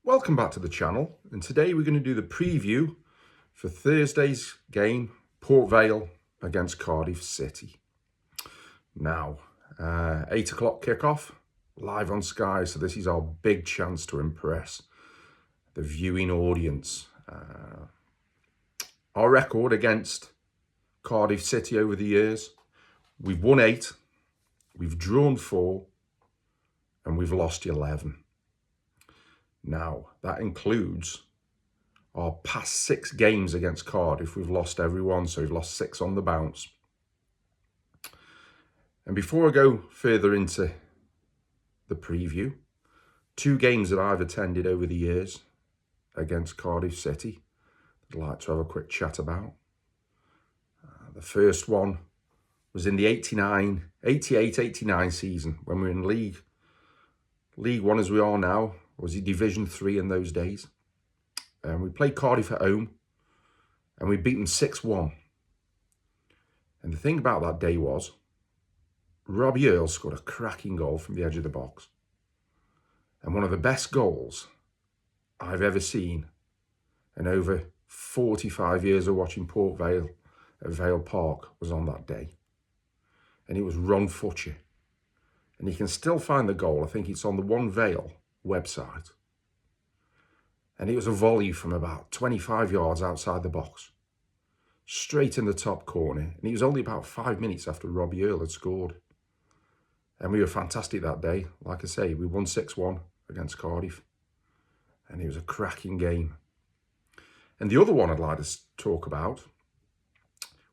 Welcome back to the channel, and today we're going to do the preview for Thursday's game, Port Vale against Cardiff City. Now, 8 o'clock kickoff, live on Sky, so this is our big chance to impress the viewing audience. Our record against Cardiff City over the years, we've won 8, we've drawn 4, and we've lost 11. Now, that includes our past 6 games against Cardiff. We've lost every one, so we've lost 6 on the bounce. And before I go further into the preview, 2 games that I've attended over the years against Cardiff City, I'd like to have a quick chat about. The first one was in the 88-89 season, when we were in League 1 as we are now. Was he Division 3 in those days? And we played Cardiff at home and we beat them 6-1. And the thing about that day was, Robbie Earle scored a cracking goal from the edge of the box. And one of the best goals I've ever seen in over 45 years of watching Port Vale at Vale Park was on that day. And it was Ron Futcher. And you can still find the goal. I think it's on the One Vale website, and it was a volley from about 25 yards outside the box, straight in the top corner, and it was only about 5 minutes after Robbie Earle had scored. And we were fantastic that day. Like I say, we won 6-1 against Cardiff, and it was a cracking game. And the other one I'd like to talk about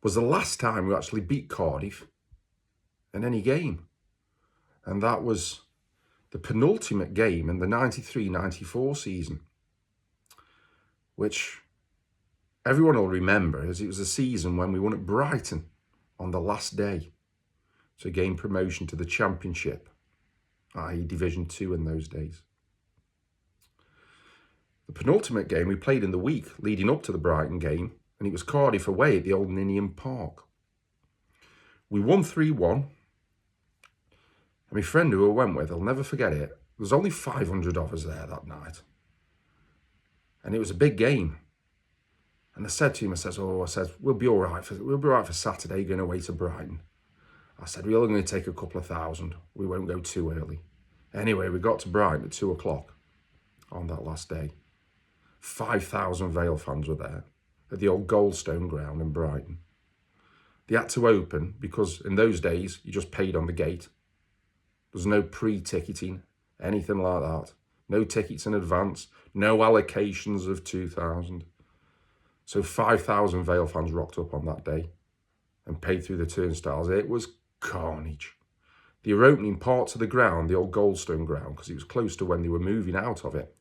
was the last time we actually beat Cardiff in any game, and that was the penultimate game in the 93-94 season, which everyone will remember, as it was a season when we won at Brighton on the last day to gain promotion to the Championship, i.e. Division 2 in those days. The penultimate game we played in the week leading up to the Brighton game, and it was Cardiff away at the old Ninian Park. We won 3-1. And my friend who I went with, I'll never forget it, there was only 500 of us there that night. And it was a big game. And I said to him, I said, we'll be all right for Saturday going away to Brighton. I said, we're only going to take a couple of thousand. We won't go too early. Anyway, we got to Brighton at 2 o'clock on that last day. 5,000 Vale fans were there at the old Goldstone ground in Brighton. They had to open because in those days, you just paid on the gate. There's no pre-ticketing, anything like that. No tickets in advance, no allocations of 2,000. So 5,000 Vale fans rocked up on that day and paid through the turnstiles. It was carnage. They were opening parts of the ground, the old Goldstone ground, because it was close to when they were moving out of it.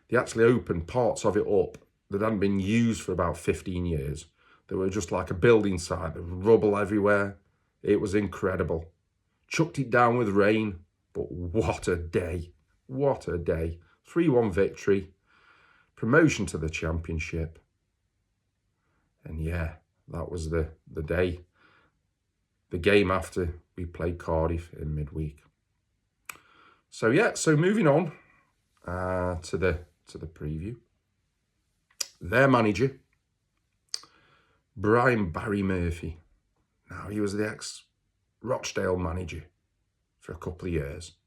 They actually opened parts of it up that hadn't been used for about 15 years. They were just like a building site, there was rubble everywhere. It was incredible. Chucked it down with rain, but what a day. What a day. 3-1 victory. Promotion to the Championship. And yeah, that was the day. The game after we played Cardiff in midweek. So yeah, so moving on to the preview. Their manager, Barry Murphy. Now, he was the ex-Rochdale manager for a couple of years.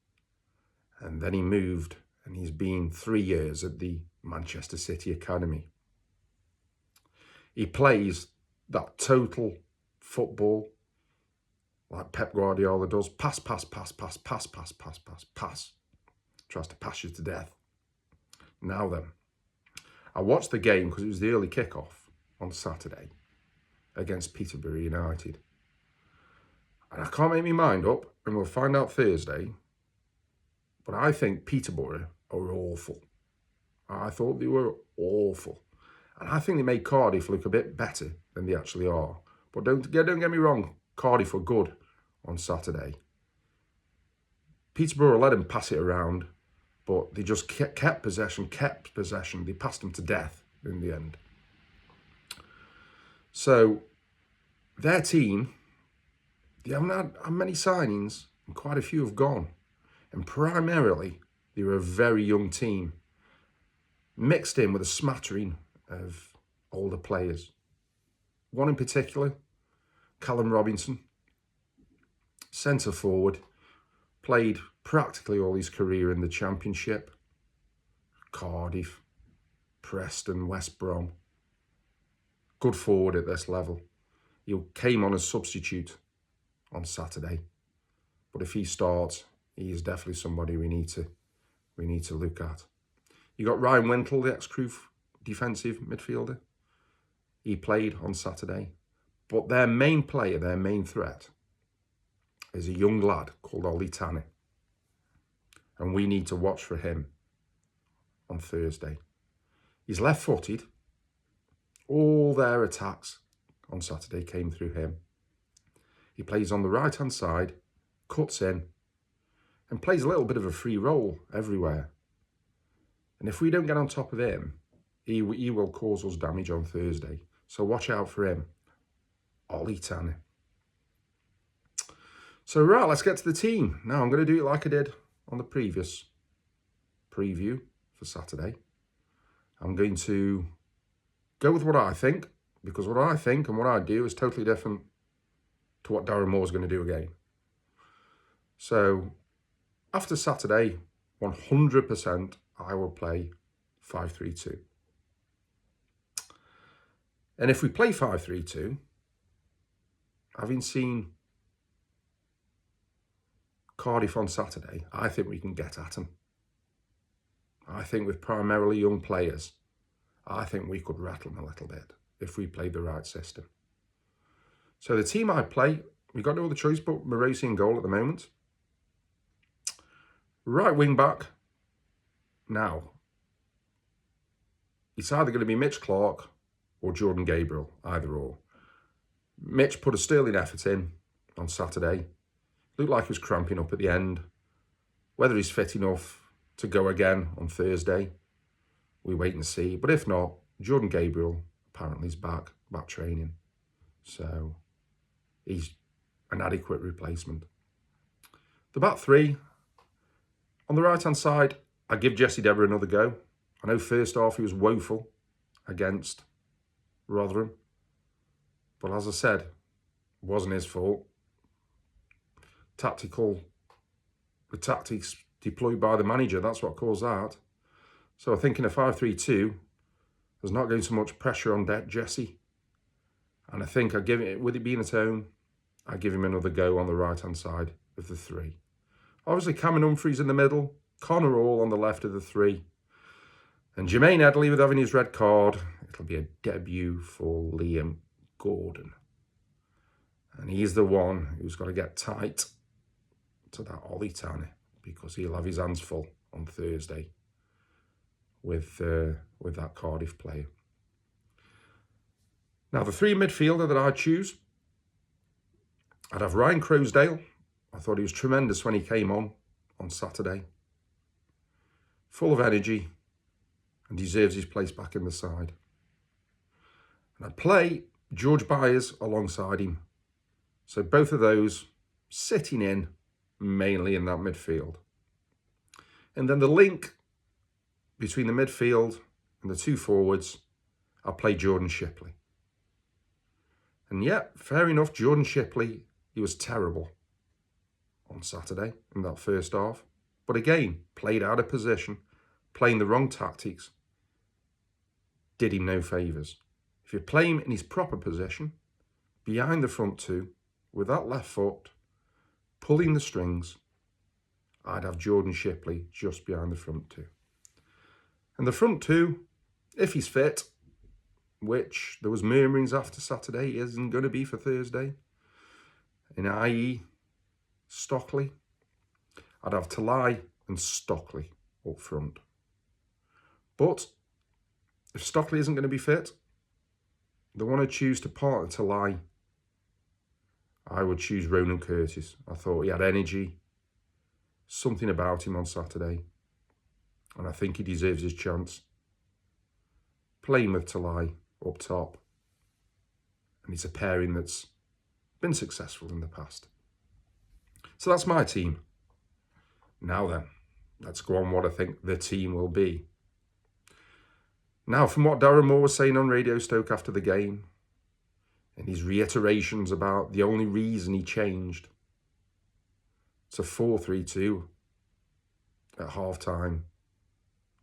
And then he moved, and he's been 3 years at the Manchester City Academy. He plays that total football like Pep Guardiola does. Pass, pass, pass, pass, pass, pass, pass, pass, pass. Tries to pass you to death. Now then, I watched the game because it was the early kickoff on Saturday against Peterborough United. And I can't make my mind up, and we'll find out Thursday, but I think Peterborough are awful. I thought they were awful. And I think they made Cardiff look a bit better than they actually are. But don't get me wrong, Cardiff were good on Saturday. Peterborough let them pass it around, but they just kept possession. They passed them to death in the end. So their team, they haven't had many signings, and quite a few have gone. And primarily, they were a very young team. mixed in with a smattering of older players. One in particular, Callum Robinson, centre forward, played practically all his career in the Championship, Cardiff, Preston, West Brom. Good forward at this level. He came on as substitute on Saturday, but if he starts, he is definitely somebody we need to look at. You got Ryan Wintle, the ex-Crewe defensive midfielder. He played on Saturday, but their main player, their main threat, is a young lad called Ollie Tanner, and we need to watch for him on Thursday. He's left-footed. All their attacks on Saturday came through him. He plays on the right-hand side, cuts in, and plays a little bit of a free role everywhere. And if we don't get on top of him, he will cause us damage on Thursday. So watch out for him, Ollie Tanner. So right, let's get to the team. Now I'm going to do it like I did on the previous preview for Saturday. I'm going to go with what I think, because what I think and what I do is totally different to what Darren Moore's going to do again. So after Saturday, 100% I will play 5-3-2. And if we play 5-3-2, having seen Cardiff on Saturday, I think we can get at them. I think with primarily young players, I think we could rattle them a little bit if we played the right system. So the team I play, we've got no other choice but Morosi in goal at the moment. Right wing back. Now, it's either going to be Mitch Clark or Jordan Gabriel, either or. Mitch put a sterling effort in on Saturday. Looked like he was cramping up at the end. Whether he's fit enough to go again on Thursday, we wait and see. But if not, Jordan Gabriel apparently is back training. So he's an adequate replacement. The back three. On the right-hand side, I give Jesse Deborah another go. I know first half he was woeful against Rotherham. But as I said, it wasn't his fault. The tactics deployed by the manager, that's what caused that. So I think in a 5-3-2, there's not going so much pressure on Jesse. And I think with it being at home, I give him another go on the right-hand side of the three. Obviously, Cameron Humphreys in the middle, Connor Hall on the left of the three, and Jermaine Edley with having his red card. It'll be a debut for Liam Gordon. And he's the one who's got to get tight to that Ollie Tanner, because he'll have his hands full on Thursday with that Cardiff player. Now, the three midfielder that I'd choose, I'd have Ryan Crowsdale. I thought he was tremendous when he came on Saturday. Full of energy and deserves his place back in the side. And I'd play George Byers alongside him. So both of those sitting in mainly in that midfield. And then the link between the midfield and the two forwards, I'll play Jordan Shipley. And yeah, fair enough, Jordan Shipley, he was terrible on Saturday in that first half. But again, played out of position, playing the wrong tactics, did him no favours. If you play him in his proper position, behind the front two, with that left foot, pulling the strings, I'd have Jordan Shipley just behind the front two. And the front two, if he's fit, which there was murmurings after Saturday, he isn't going to be for Thursday, in i.e. Stockley, I'd have Talai and Stockley up front. But if Stockley isn't going to be fit, the one I choose to partner Talai, I would choose Ronan Curtis. I thought he had energy, something about him on Saturday, and I think he deserves his chance. Playing with Talai up top, and it's a pairing that's been successful in the past. So that's my team. Now then, let's go on what I think the team will be. Now, from what Darren Moore was saying on Radio Stoke after the game, and his reiterations about the only reason he changed to 4-3-2 at half-time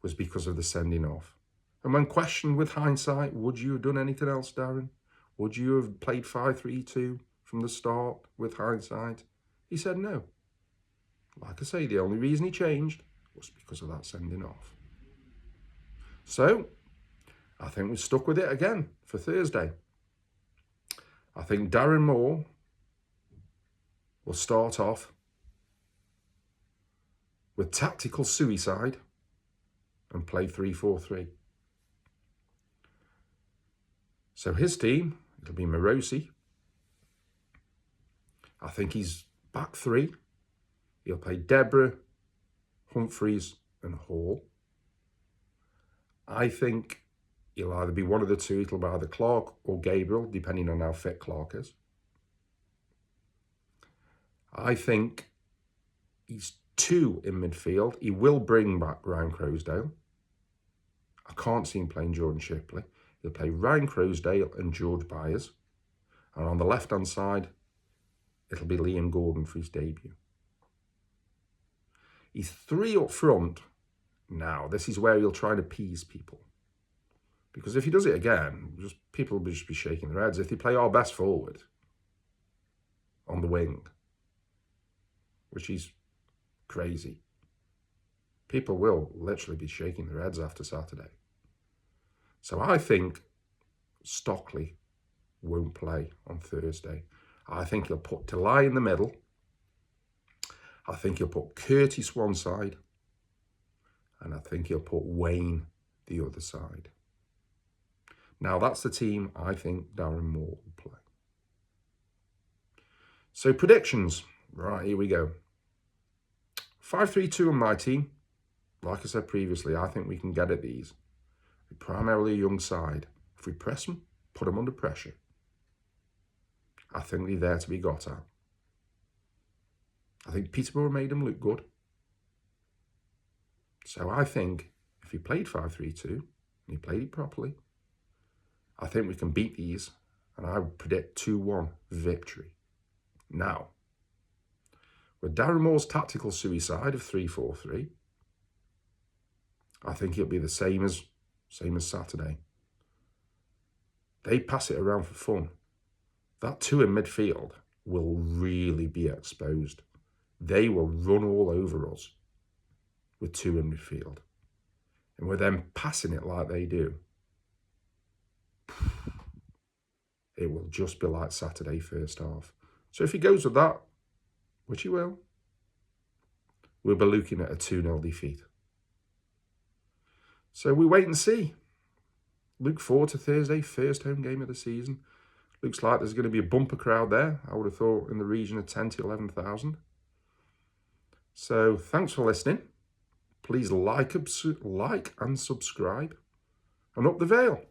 was because of the sending off. And when questioned with hindsight, would you have done anything else, Darren? Would you have played 5-3-2 from the start with hindsight? He said no. Like I say, the only reason he changed was because of that sending off. So, I think we're stuck with it again for Thursday. I think Darren Moore will start off with tactical suicide and play 3-4-3. So his team, it'll be Morosi. I think he's back three. He'll play Deborah, Humphreys and Hall. I think he'll either be one of the two. It'll be either Clark or Gabriel, depending on how fit Clark is. I think he's two in midfield. He will bring back Ryan Crosdale. I can't see him playing Jordan Shipley. He'll play Ryan Crosdale and George Byers. And on the left-hand side, it'll be Liam Gordon for his debut. He's three up front. Now, this is where he'll try to appease people. Because if he does it again, people will just be shaking their heads. If they play our best forward on the wing, which is crazy, people will literally be shaking their heads after Saturday. So I think Stockley won't play on Thursday. I think he'll put Delay in the middle. I think he'll put Curtis one side. And I think he'll put Wayne the other side. Now that's the team I think Darren Moore will play. So predictions. Right, here we go. 5-3-2 on my team. Like I said previously, I think we can get at these. We're primarily a young side. If we press them, put them under pressure, I think they're there to be got at. I think Peterborough made them look good. So I think if he played 5-3-2 and he played it properly, I think we can beat these, and I would predict 2-1 victory. Now, with Darren Moore's tactical suicide of 3-4-3, I think it'll be the same as Saturday. They pass it around for fun. That two in midfield will really be exposed. They will run all over us with two in midfield. And with them passing it like they do, it will just be like Saturday first half. So if he goes with that, which he will, we'll be looking at a 2-0 defeat. So we wait and see. Look forward to Thursday, first home game of the season. Looks like there's going to be a bumper crowd there. I would have thought in the region of 10 to 11,000. So thanks for listening. Please like and subscribe. And up the Vale.